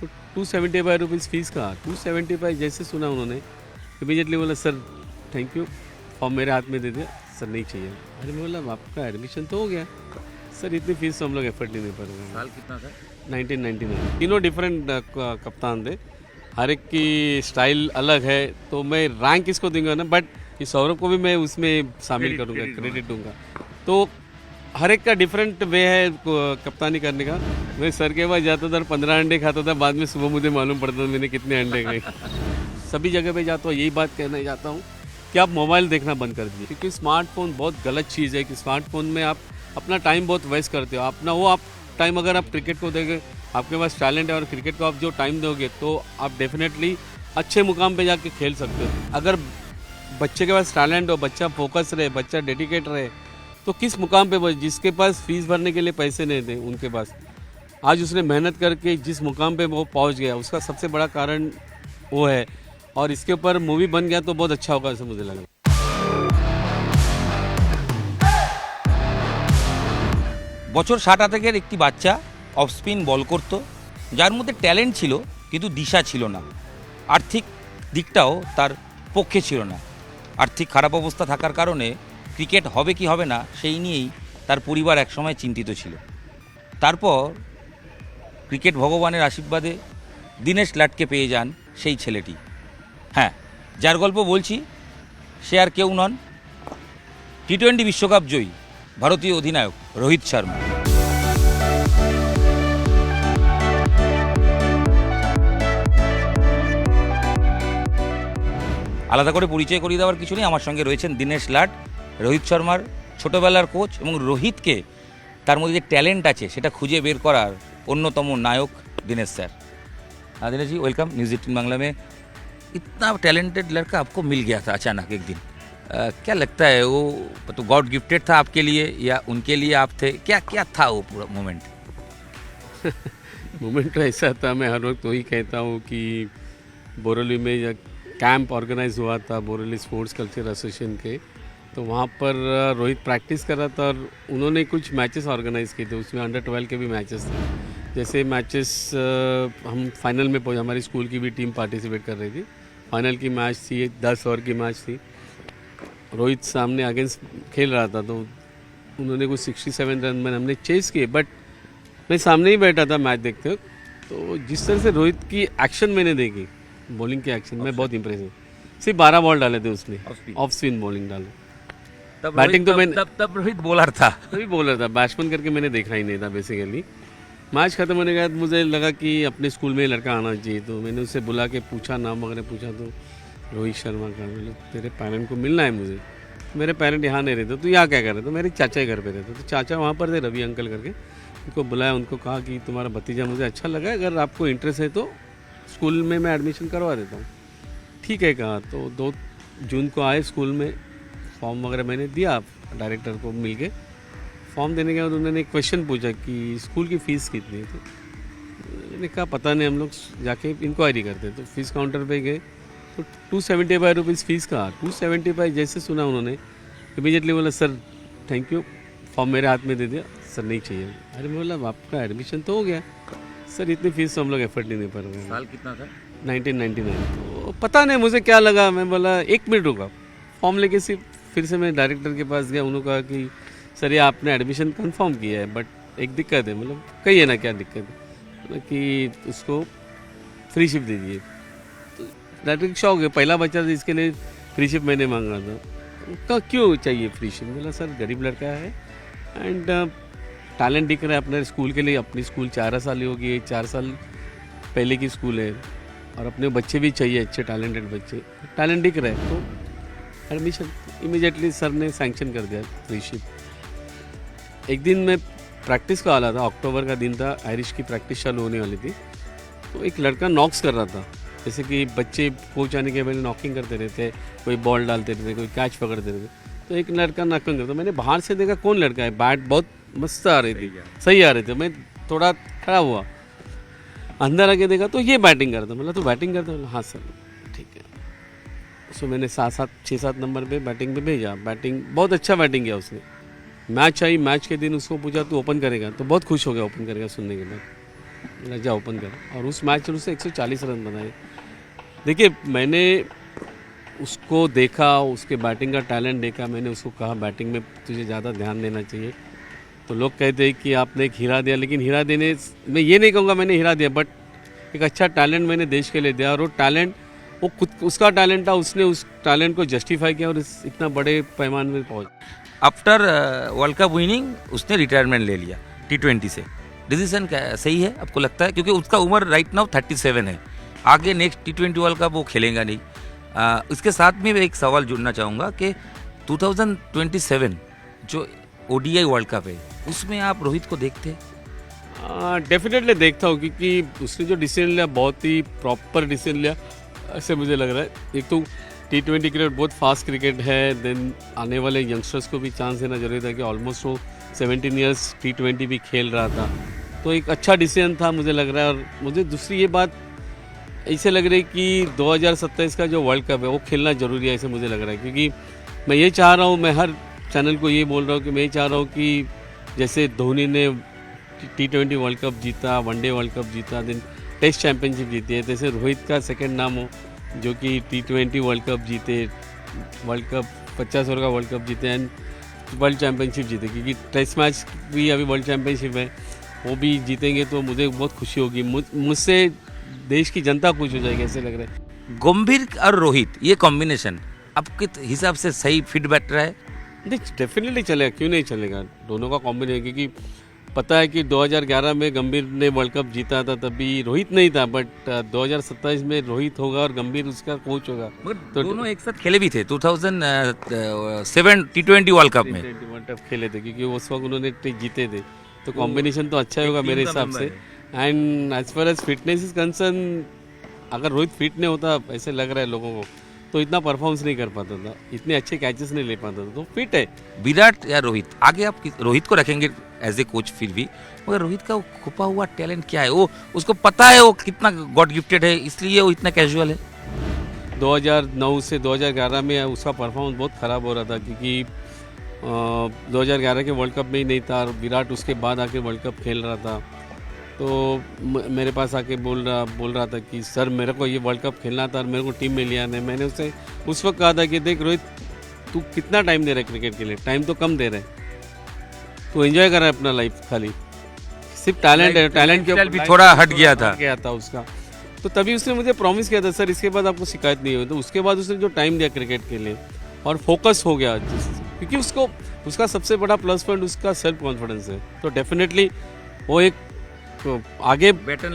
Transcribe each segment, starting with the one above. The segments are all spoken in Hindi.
तो 275 रुपीज़ फीस का 275 जैसे सुना उन्होंने इमीडिएटली बोला सर थैंक यू फॉर्म मेरे हाथ में दे दिया सर नहीं चाहिए। अरे मैं बोला आपका एडमिशन तो हो गया सर इतनी फीस तो हम लोग एफर्ट नहीं दे पा रहे। साल कितना था? 1999 तीनों डिफरेंट कप्तान थे, हर एक की स्टाइल अलग है तो मैं रैंक किसको दूंगा ना, बट ये सौरभ को भी मैं उसमें शामिल करूँगा, क्रेडिट दूंगा। तो हर एक का डिफरेंट वे है कप्तानी करने का। मैं सर के पास जाता था 15 अंडे खाता था, बाद में सुबह मुझे मालूम पड़ता था मैंने कितने अंडे खाए। सभी जगह पे जाता हूँ यही बात कहना चाहता हूँ कि आप मोबाइल देखना बंद कर दीजिए, क्योंकि स्मार्टफोन बहुत गलत चीज़ है कि स्मार्टफोन में आप अपना टाइम बहुत वेस्ट करते हो। अपना वो आप टाइम अगर आप क्रिकेट को देंगे, आपके पास टैलेंट है और क्रिकेट को आप जो टाइम दोगे तो आप डेफिनेटली अच्छे मुकाम पे जाके खेल सकते हो। अगर बच्चे के पास टैलेंट हो, बच्चा फोकस रहे, बच्चा डेडिकेट रहे, तो किस मुकाम पे जिसके पास फीस भरने के लिए पैसे नहीं थे उनके पास आज उसने मेहनत करके जिस मुकाम पे वो पहुंच गया, उसका सबसे बड़ा कारण वो है। और इसके ऊपर मूवी बन गया तो बहुत अच्छा होगा ऐसा मुझे लगा। বছর 60 একটি বাচ্চা অফ স্পিন বল করত, যার মধ্যে ট্যালেন্ট ছিল কিন্তু দিশা ছিল না, আর্থিক দিকটাও তার পক্ষে ছিল না। আর্থিক খারাপ অবস্থা থাকার কারণে ক্রিকেট হবে কি হবে না সেই নিয়েই তার পরিবার একসময় চিন্তিত ছিল। তারপর ক্রিকেট ভগবানের আশীর্বাদে দীনেশ লাটকে পেয়ে যান সেই ছেলেটি। হ্যাঁ, যার গল্প বলছি সে আর কেউ নন, টি-20 বিশ্বকাপ জয়ী ভারতীয় অধিনায়ক রোহিত শর্মা। আলাদা করে পরিচয় করিয়ে দেওয়ার কিছু নেই, আমার সঙ্গে রয়েছেন দীনেশ লাট, রোহিত শর্মার ছোটোবেলার কোচ এবং रोहित তার মধ্যে যে ট্যালেন্ট আছে সেটা খুঁজে বের করার অন্যতম নায়ক दिनेश सर। हाँ दिनेश जी, वेलकम न्यूज़ 18 बांग्ला में। इतना टैलेंटेड लड़का आपको मिल गया था अचानक एक दिन, क्या लगता है वो तो गॉड गिफ्टेड था आपके लिए या उनके लिए आप थे, क्या क्या था वो पूरा मोमेंट? मोमेंट तो ऐसा था, मैं हर वक्त वही कहता हूँ कि बोरेली में कैंप ऑर्गेनाइज हुआ था बोरेली स्पोर्ट्स कल्चर एसोसिएशन के, तो वहाँ पर रोहित प्रैक्टिस कर रहा था और उन्होंने कुछ मैचेस ऑर्गेनाइज़ किए थे, उसमें अंडर 12 के भी मैचेस थे। जैसे मैचेस हम फाइनल में पहुँचे, हमारी स्कूल की भी टीम पार्टिसिपेट कर रही थी, फाइनल की मैच थी, 10 ओवर की मैच थी, रोहित सामने अगेंस्ट खेल रहा था, तो उन्होंने कुछ 67 रन में हमने चेस किए, बट मैं सामने ही बैठा था मैच देखते वक्त, तो जिस तरह से रोहित की एक्शन मैंने देखी, बॉलिंग की एक्शन में बहुत इंप्रेस हूँ। सिर्फ 12 बॉल डाले थे उसने, ऑफ स्पिन बॉलिंग डाले। बैटिंग तो मैंने तब रोहित बॉलर था, तभी बॉलर था, बैट्समैन करके मैंने देखा ही नहीं था बेसिकली। मैच खत्म होने के बाद मुझे लगा कि अपने स्कूल में लड़का आना चाहिए, तो मैंने उससे बुला के पूछा, नाम वगैरह पूछा, तो रोहित शर्मा का। बोले तेरे पेरेंट को मिलना है मुझे। मेरे पेरेंट यहाँ नहीं रहते, तो यहाँ क्या कर रहे थे, मेरे चाचा के घर पे रहते, तो चाचा वहाँ पर थे रवि अंकल करके, उनको बुलाया, उनको कहा कि तुम्हारा भतीजा मुझे अच्छा लगा, अगर आपको इंटरेस्ट है तो स्कूल में मैं एडमिशन करवा देता हूँ। ठीक है कहा, तो 2 जून को आए स्कूल में, फॉर्म वगैरह मैंने दिया डायरेक्टर को मिल के। फॉर्म देने के बाद उन्होंने एक क्वेश्चन पूछा कि स्कूल की फ़ीस कितनी है, तो मैंने कहा पता नहीं, हम लोग जाके इंक्वायरी करते। तो फीस काउंटर पे गए तो 275 रुपीज़ फीस का 275 जैसे सुना उन्होंने इमीडिएटली बोला सर थैंक यू फॉर्म मेरे हाथ में दे दिया सर नहीं चाहिए। अरे मैं बोला आपका एडमिशन तो हो गया सर इतनी फीस तो हम लोग एफर्ट नहीं दे पा रहे। साल कितना था? 1999। तो पता नहीं मुझे क्या लगा, मैं बोला 1 मिनट रुका, फॉर्म लेके फिर से मैं डायरेक्टर के पास गया। उन्होंने कहा कि सर ये आपने एडमिशन कंफर्म किया है, बट एक दिक्कत है। मतलब कहिए ना क्या दिक्कत है, मतलब कि उसको फ्री शिप दे दिए। तो डायरेक्टर शौक है, पहला बच्चा था इसके लिए फ्री शिप मैंने मांगा था। तो क्यों चाहिए फ्री शिप? बोला सर गरीब लड़का है एंड टैलेंट दिख रहा है अपने स्कूल के लिए। अपनी स्कूल 4 साल ही होगी, 4 साल पहले की स्कूल है और अपने बच्चे भी चाहिए, अच्छे टैलेंटेड बच्चे, टैलेंट दिख रहा है। तो एडमिशन इमीडिएटली सर ने सैंक्शन कर दिया फ्री शिप। एक दिन मैं प्रैक्टिस को आ रहा था, अक्टूबर का दिन था, आयरिश की प्रैक्टिस चालू होने वाली थी। तो एक लड़का नॉक्स कर रहा था, जैसे कि बच्चे कोच आने के पहले नॉकिंग करते रहते, कोई बॉल डालते रहते, कोई कैच पकड़ते रहते। तो एक लड़का नॉकिंग करता, मैंने बाहर से देखा कौन लड़का है, बैट बहुत मस्त आ रही थी, सही आ रही थी। मैं थोड़ा खड़ा हुआ, अंदर आके देखा तो ये बैटिंग करता। मतलब तो बैटिंग करता? बोला हाँ सर ठीक है। सो मैंने 6-7 नंबर पे बैटिंग पे भेजा। बैटिंग बहुत अच्छा बैटिंग किया उसने। मैच आई, मैच के दिन उसको पूछा तू ओपन करेगा, तो बहुत खुश हो गया ओपन करेगा सुनने के बाद। राजा ओपन कर, और उस मैच में उसने 140 रन बनाए। देखिए मैंने उसको देखा, उसके बैटिंग का टैलेंट देखा, मैंने उसको कहा बैटिंग में तुझे ज़्यादा ध्यान देना चाहिए। तो लोग कहते हैं कि आपने एक हीरा दिया, लेकिन हीरा देने, मैं ये नहीं कहूँगा मैंने हीरा दिया, बट एक अच्छा टैलेंट मैंने देश के लिए दिया, और वो टैलेंट वो खुद उसका टैलेंट था, उसने उस टैलेंट को जस्टिफाई किया और इतना बड़े पैमाने में पहुँच। आफ्टर वर्ल्ड कप विनिंग उसने रिटायरमेंट ले लिया T20 से। डिसीजन क्या सही है आपको लगता है? क्योंकि उसका उम्र राइट नाउ 37 है, आगे नेक्स्ट T20 वर्ल्ड कप वो खेलेगा नहीं। इसके साथ में मैं एक सवाल जुड़ना चाहूँगा कि 2027 जो ODI वर्ल्ड कप है उसमें आप रोहित को देखते हैं? डेफिनेटली देखता हूँ, क्योंकि उसने जो डिसीजन लिया बहुत ही प्रॉपर डिसीजन लिया ऐसे मुझे लग रहा है। एक तो T20 क्रिकेट बहुत फास्ट क्रिकेट है, देन आने वाले यंगस्टर्स को भी चांस देना जरूरी था कि ऑलमोस्ट वो 17 ईयर्स T20 भी खेल रहा था, तो एक अच्छा डिसीजन था मुझे लग रहा है। और मुझे दूसरी ये बात ऐसे लग रही है कि 2027 का जो वर्ल्ड कप है वो खेलना ज़रूरी है ऐसे मुझे लग रहा है, क्योंकि मैं ये चाह रहा हूँ, मैं हर चैनल को ये बोल रहा हूँ कि मैं ये चाह रहा हूँ कि जैसे धोनी ने T20 वर्ल्ड कप जीता, वनडे वर्ल्ड कप जीता, देन टेस्ट चैंपियनशिप जीती है, जैसे रोहित का सेकंड नाम हो जो कि T20 वर्ल्ड कप जीते, वर्ल्ड कप 50 ओवर का वर्ल्ड कप जीते एंड वर्ल्ड चैंपियनशिप जीते, क्योंकि टेस्ट मैच भी अभी वर्ल्ड चैंपियनशिप है वो भी जीतेंगे तो मुझे बहुत खुशी होगी, मुझसे देश की जनता खुश हो जाएगी ऐसे लग रहा है। गंभीर और रोहित ये कॉम्बिनेशन आपके हिसाब से सही फिट बैठ रहा है? देख डेफिनेटली चलेगा, क्यों नहीं चलेगा, दोनों का कॉम्बिनेशन, क्योंकि पता है कि 2011 में गंभीर ने वर्ल्ड कप जीता था, तभी रोहित नहीं था, बट 2027 में रोहित होगा और गंभीर उसका कोच होगा। तो दोनों एक साथ खेले भी थे 2007 T20 वर्ल्ड कप में, वर्ल्ड कप खेले थे, क्योंकि उस वक्त उन्होंने जीते थे, तो कॉम्बिनेशन तो अच्छा होगा मेरे हिसाब से। And as far as fitness is concern, अगर रोहित फिट नहीं होता ऐसे लग रहा है लोगों को तो इतना परफॉर्मेंस नहीं कर पाता था, इतने अच्छे कैचेस नहीं ले पाता था, तो फिट है। विराट या रोहित, आगे आप रोहित को रखेंगे एज ए कोच फिर भी, मगर रोहित का छुपा हुआ टैलेंट क्या है? वो उसको पता है वो कितना गॉड गिफ्टेड है, इसलिए वो इतना कैजुअल है। 2009 से 2011 में उसका परफॉर्मेंस बहुत ख़राब हो रहा था, क्योंकि 2011 के वर्ल्ड कप में ही नहीं था, और विराट उसके बाद आके वर्ल्ड कप खेल रहा था, तो मेरे पास आके बोल रहा था कि सर मेरे को ये वर्ल्ड कप खेलना था और मेरे को टीम में लिया नहीं। मैंने उसे उस वक्त कहा था कि देख रोहित, तू कितना टाइम दे रहा है क्रिकेट के लिए, टाइम तो कम दे रहा है, तू एंजॉय कर रहा है अपना लाइफ, खाली सिर्फ टैलेंट है, टैलेंट के भी थोड़ा हट गया था उसका। तो तभी उसने मुझे प्रॉमिस किया था सर इसके बाद आपको शिकायत नहीं हुई, तो उसके बाद उसने जो टाइम दिया क्रिकेट के लिए और फोकस हो गया, क्योंकि उसको उसका सबसे बड़ा प्लस पॉइंट उसका सेल्फ कॉन्फिडेंस है, तो डेफिनेटली वो एक तो आगे बैटन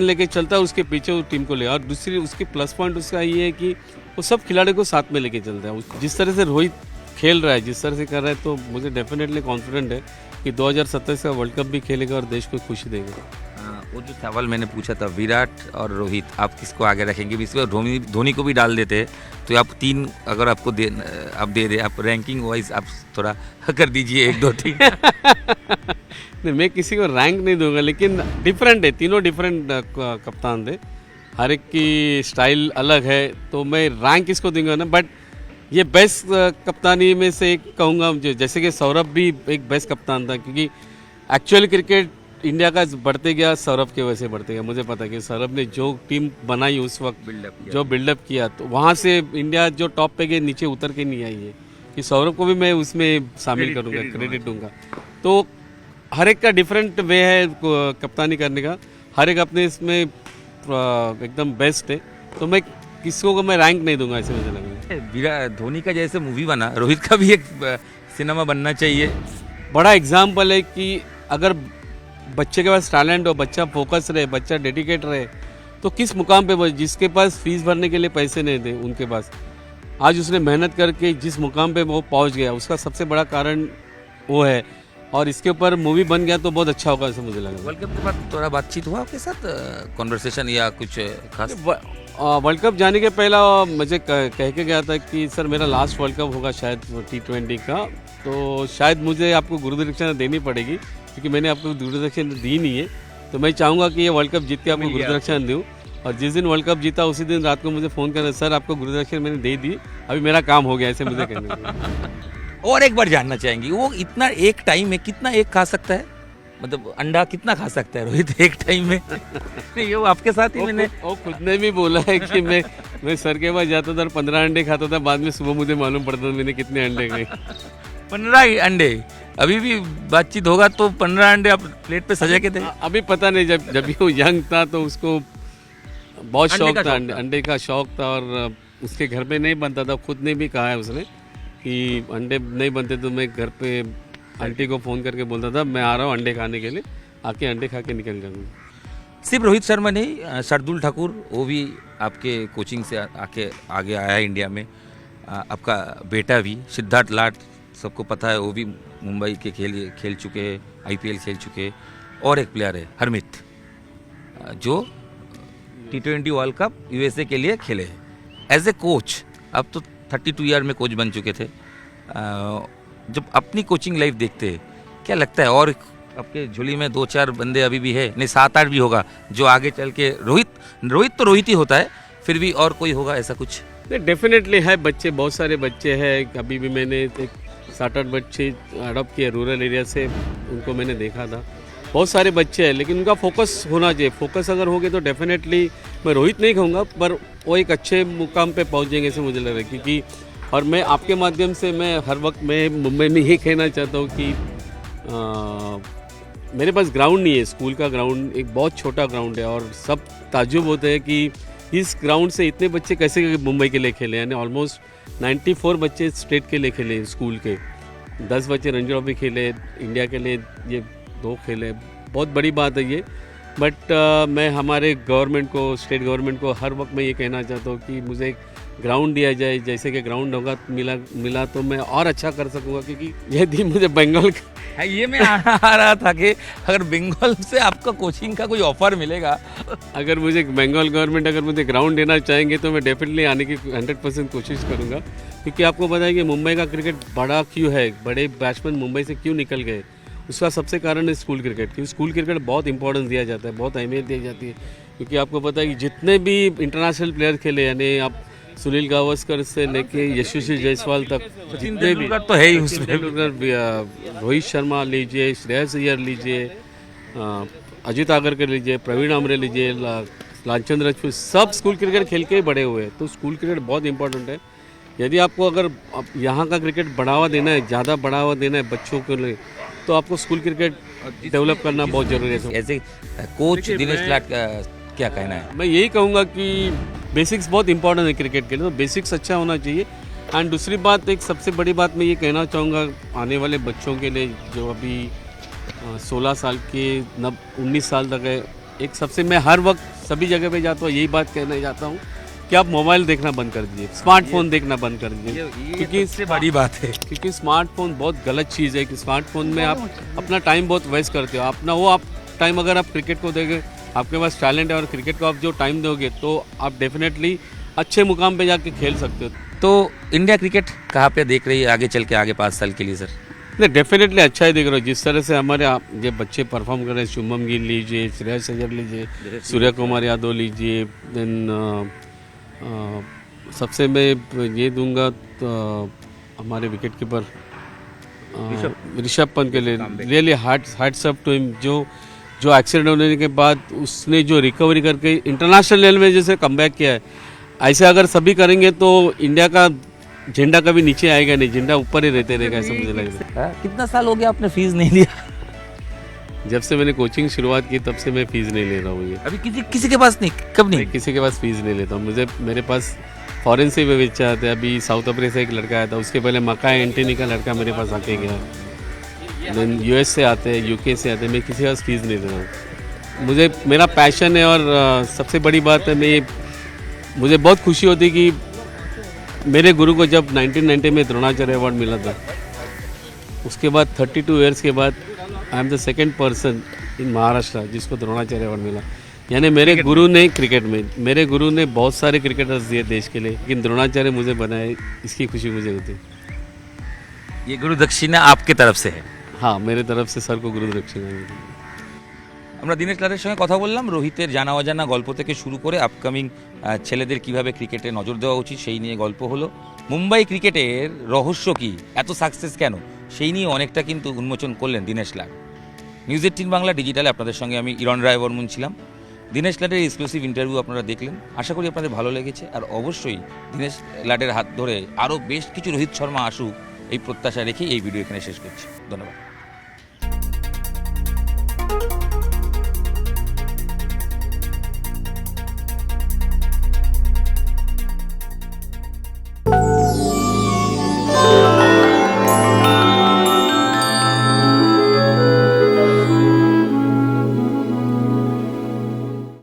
लेके चलता है, उसके पीछे वो टीम को ले। और दूसरी उसकी प्लस पॉइंट उसका ये है कि वो सब खिलाड़ियों को साथ में लेके चलता है। जिस तरह से रोहित खेल रहा है, जिस तरह से कर रहा है, तो मुझे डेफिनेटली कॉन्फिडेंट है कि 2027 का वर्ल्ड कप भी खेलेगा और देश को खुशी देगा। वो जो सवाल मैंने पूछा था विराट और रोहित, आप किसको आगे रखेंगे? इसमें धोनी को भी डाल देते हैं, तो आप तीन अगर आपको आप दे दे, आप रैंकिंग वाइज आप थोड़ा कर दीजिए 1 2 3। नहीं, मैं किसी को रैंक नहीं दूंगा, लेकिन डिफरेंट है, तीनों डिफरेंट कप्तान थे, हर एक की स्टाइल अलग है, तो मैं रैंक किसको दूंगा ना, बट ये बेस्ट कप्तानी में से एक कहूँगा, जैसे कि सौरभ भी एक बेस्ट कप्तान था, क्योंकि एक्चुअल क्रिकेट इंडिया का बढ़ते गया सौरभ के वजह से बढ़ते गया। मुझे पता है कि सौरभ ने जो टीम बनाई उस वक्त जो बिल्डअप किया, तो वहाँ से इंडिया जो टॉप पे गए नीचे उतर के नहीं आई है, कि सौरभ को भी मैं उसमें शामिल करूँगा, क्रेडिट दूंगा। तो हर एक का डिफरेंट वे है कप्तानी करने का, हर एक अपने इसमें एकदम बेस्ट है, तो मैं किसको को मैं रैंक नहीं दूंगा ऐसे मुझे लग रहा है। धोनी का जैसे मूवी बना, रोहित का भी एक सिनेमा बनना चाहिए। बड़ा एग्जाम्पल है कि अगर बच्चे के पास टैलेंट हो, बच्चा फोकस रहे, बच्चा डेडिकेट रहे, तो किस मुकाम पे, जिसके पास फीस भरने के लिए पैसे नहीं थे उनके पास, आज उसने मेहनत करके जिस मुकाम पे वो पहुंच गया, उसका सबसे बड़ा कारण वो है, और इसके ऊपर मूवी बन गया तो बहुत अच्छा होगा ऐसे मुझे लगा। वर्ल्ड कप के बाद थोड़ा बातचीत हुआ आपके साथ, कॉन्वर्सेशन या कुछ खास? वर्ल्ड कप जाने के पहला मुझे कह के गया था कि सर मेरा लास्ट वर्ल्ड कप होगा शायद T20 का, तो शायद मुझे आपको गुरुदक्षिणा देनी पड़ेगी, क्योंकि मैंने आपको गुरुदक्षिणा दी नहीं है, तो मैं चाहूँगा कि ये वर्ल्ड कप जीत के आपको गुरुदक्षिणा दूँ। और जिस दिन वर्ल्ड कप जीता उसी दिन रात को मुझे फ़ोन करना, सर आपको गुरुदक्षिणा मैंने दे दी, अभी मेरा काम हो गया, ऐसे मुझे कहना। और एक बार जानना चाहेंगे, वो इतना एक टाइम में कितना एक खा सकता है? मतलब अंडा कितना खा सकता है रोहित एक टाइम में? नहीं, ये वो आपके साथ ही मैंने वो खुद ने भी बोला है कि मैं सर के पास जाता था और 15 अंडे खाता था, बाद में सुबह मुझे मालूम पड़ता था मैंने कितने अंडे खाए। 15 अंडे, अभी भी बातचीत होगा तो 15 अंडे आप प्लेट पे सजा के थे? अभी पता नहीं, जब भी वो यंग था तो उसको बहुत अंडे शौक का था, शौक था। अंडे का शौक था, और उसके घर पे नहीं बनता था। खुद ने भी कहा है उसने कि अंडे नहीं बनते तो मैं घर पे आंटी को फ़ोन करके बोलता था मैं आ रहा हूँ अंडे खाने के लिए, आके अंडे खा के निकल जाऊँगा। सिर्फ रोहित शर्मा नहीं, शार्दुल ठाकुर वो भी आपके कोचिंग से आके आगे आया है इंडिया में। आपका बेटा भी सिद्धार्थ लाट, सबको पता है, वो भी मुंबई के खेल चुके हैं, IPL खेल चुके हैं। और एक प्लेयर है हरमित, जो T20 वर्ल्ड कप USA के लिए खेले हैं एज ए कोच। अब तो 32 ईयर में कोच बन चुके थे। जब अपनी कोचिंग लाइफ देखते हैं क्या लगता है, और आपके झोली में 2-4 बंदे अभी भी है, नहीं 7-8 भी होगा, जो आगे चल के रोहित तो रोहित ही होता है, फिर भी और कोई होगा ऐसा कुछ? नहीं, डेफिनेटली है बच्चे, बहुत सारे बच्चे हैं। अभी भी मैंने एक 7-8 बच्चे अडॉप्ट किए रूरल एरिया से, उनको मैंने देखा था। बहुत सारे बच्चे हैं, लेकिन उनका फोकस होना चाहिए। फोकस अगर हो गए तो डेफिनेटली, मैं रोहित नहीं कहूँगा, पर वो एक अच्छे मुकाम पे पहुँचेंगे ऐसे मुझे लग रहा है। क्योंकि और मैं आपके माध्यम से मैं हर वक्त मैं मुंबई में ये कहना चाहता हूँ कि मेरे पास ग्राउंड नहीं है, स्कूल का ग्राउंड एक बहुत छोटा ग्राउंड है, और सब ताज्जुब होते हैं कि इस ग्राउंड से इतने बच्चे कैसे मुंबई के लिए खेले। यानी ऑलमोस्ट 94 बच्चे स्टेट के लिए खेले, स्कूल के 10 बच्चे रणजी ट्रॉफी खेले, इंडिया के लिए ये 2 खेले, बहुत बड़ी बात है ये। बट मैं हमारे गवर्नमेंट को, स्टेट गवर्नमेंट को हर वक्त मैं ये कहना चाहता हूँ कि मुझे एक ग्राउंड दिया जाए, जैसे कि ग्राउंड होगा मिला तो मैं और अच्छा कर सकूँगा। क्योंकि यदि मुझे बंगाल ये मैं आ रहा था कि अगर बंगाल से आपका कोचिंग का कोई ऑफर मिलेगा, अगर मुझे बंगाल गवर्नमेंट अगर मुझे ग्राउंड देना चाहेंगे तो मैं डेफिनेटली आने की 100% कोशिश करूँगा। क्योंकि आपको पता है कि मुंबई का क्रिकेट बड़ा क्यों है, बड़े बैट्समैन मुंबई से क्यों निकल गए, उसका सबसे कारण है स्कूल क्रिकेट। क्योंकि स्कूल क्रिकेट बहुत इंपॉर्टेंस दिया जाता है, बहुत अहमियत दी जाती है। क्योंकि आपको पता है कि जितने भी इंटरनेशनल प्लेयर खेले, यानी आप सुनील गावस्कर से लेके यशस्वी जायसवाल तक, जितने भी तो है ही उसमें। रोहित शर्मा लीजिए, श्रेयस अय्यर लीजिए, अजित आगरकर लीजिए, प्रवीण आमरे लीजिए, लालचंद्र राजपूत, सब स्कूल क्रिकेट खेल के ही बड़े हुए हैं। तो स्कूल क्रिकेट बहुत इंपॉर्टेंट है। यदि आपको अगर यहाँ का क्रिकेट बढ़ावा देना है, ज़्यादा बढ़ावा देना है बच्चों के लिए, तो आपको स्कूल क्रिकेट डेवलप करना बहुत जरूरी है। ऐसे कोच दिनेश लाट का क्या कहना है? मैं यही कहूँगा कि बेसिक्स बहुत इंपॉर्टेंट है क्रिकेट के लिए, तो बेसिक्स अच्छा होना चाहिए। एंड दूसरी बात, एक सबसे बड़ी बात मैं ये कहना चाहूँगा आने वाले बच्चों के लिए, जो अभी 16 साल के 19 साल तक है, एक सबसे, मैं हर वक्त सभी जगह पे जाता हूँ, यही बात कहना चाहता हूँ कि आप मोबाइल देखना बंद कर दीजिए, स्मार्टफोन देखना बंद कर दीजिए। क्योंकि इससे बड़ी बात है, क्योंकि स्मार्टफोन बहुत गलत चीज़ है। कि स्मार्टफोन में आप अपना टाइम बहुत वेस्ट करते हो। अपना वो आप टाइम अगर आप क्रिकेट को देंगे, आपके पास टैलेंट है और क्रिकेट को आप जो टाइम दोगे, तो आप डेफिनेटली अच्छे मुकाम पे जाके खेल सकते हो। तो इंडिया क्रिकेट कहाँ पे देख रही है आगे चल के, आगे 5 साल के लिए सर? नहीं, डेफिनेटली अच्छा ही देख रहे हो। जिस तरह से हमारे ये बच्चे परफॉर्म कर रहे हैं, शुभम गिल लीजिए, श्रेयस अय्यर लीजिए, सूर्य कुमार यादव लीजिए, देन सबसे मैं ये दूंगा तो हमारे विकेट कीपर ऋषभ पंत के लिए really hearts up to him. जो एक्सीडेंट होने के बाद उसने जो रिकवरी करके इंटरनेशनल लेवल में जैसे कमबैक किया है, ऐसे अगर सभी करेंगे तो इंडिया का झंडा कभी नीचे आएगा नहीं, झंडा ऊपर ही रहते रहेगा, ऐसा मुझे लग रहा है। कितना साल हो गया आपने फीस नहीं लिया? जब से मैंने कोचिंग शुरुआत की तब से मैं फीस नहीं ले रहा हूँ। ये अभी किसी के पास नहीं, कब नहीं? किसी के पास फीस नहीं लेता हूँ। मेरे पास फॉरेन से भी बच्चे आते हैं। अभी साउथ अफ्रीका से एक लड़का आया था, उसके पहले मकाई एंटनी का लड़का मेरे पास आके गया। देन US से आते हैं, UK से आते हैं। मैं किसी के पास फीस नहीं दे रहा हूँ। मुझे मेरा पैशन है, और सबसे बड़ी बात है, मुझे बहुत खुशी होती कि मेरे गुरु को जब 1990 में द्रोणाचार्य अवार्ड मिला था, उसके बाद 32 ईयर्स के बाद I am the second person in Maharashtra जिसको द्रोणाचार्य अवार्ड मिला। यानी मेरे गुरु ने क्रिकेट में, मेरे गुरु ने बहुत सारे क्रिकेटर्स दिए देश के लिए, लेकिन द्रोणाचार्य मुझे बनाए, इसकी खुशी मुझे होती। ये गुरु दक्षिणा आपके तरफ से है? हाँ, मेरे तरफ से सर को गुरु दक्षिणा मिली। আমরা দীনেশ লাটের সঙ্গে কথা বললাম রোহিতের জানা অজানা গল্প থেকে শুরু করে আপকামিং ছেলেদের কিভাবে ক্রিকেটে নজর দেওয়া উচিত সেই নিয়ে গল্প হলো। মুম্বাই ক্রিকেটের রহস্য কি, এত সাকসেস কেন, সেই নিয়ে অনেকটা কিন্তু উন্মোচন করলেন দীনেশ লাট। নিউজ 18 বাংলা ডিজিটালে আপনাদের সঙ্গে আমি ইরণ রায় বর্মন ছিলাম। দীনেশ লাডের এক্সক্লুসিভ ইন্টারভিউ আপনারা দেখলেন, আশা করি আপনাদের ভালো লেগেছে। আর অবশ্যই দীনেশ লাডের হাত ধরে আরও বেশ কিছু রোহিত শর্মা আসুক এই প্রত্যাশা রেখেই এই ভিডিও এখানে শেষ করছি। ধন্যবাদ।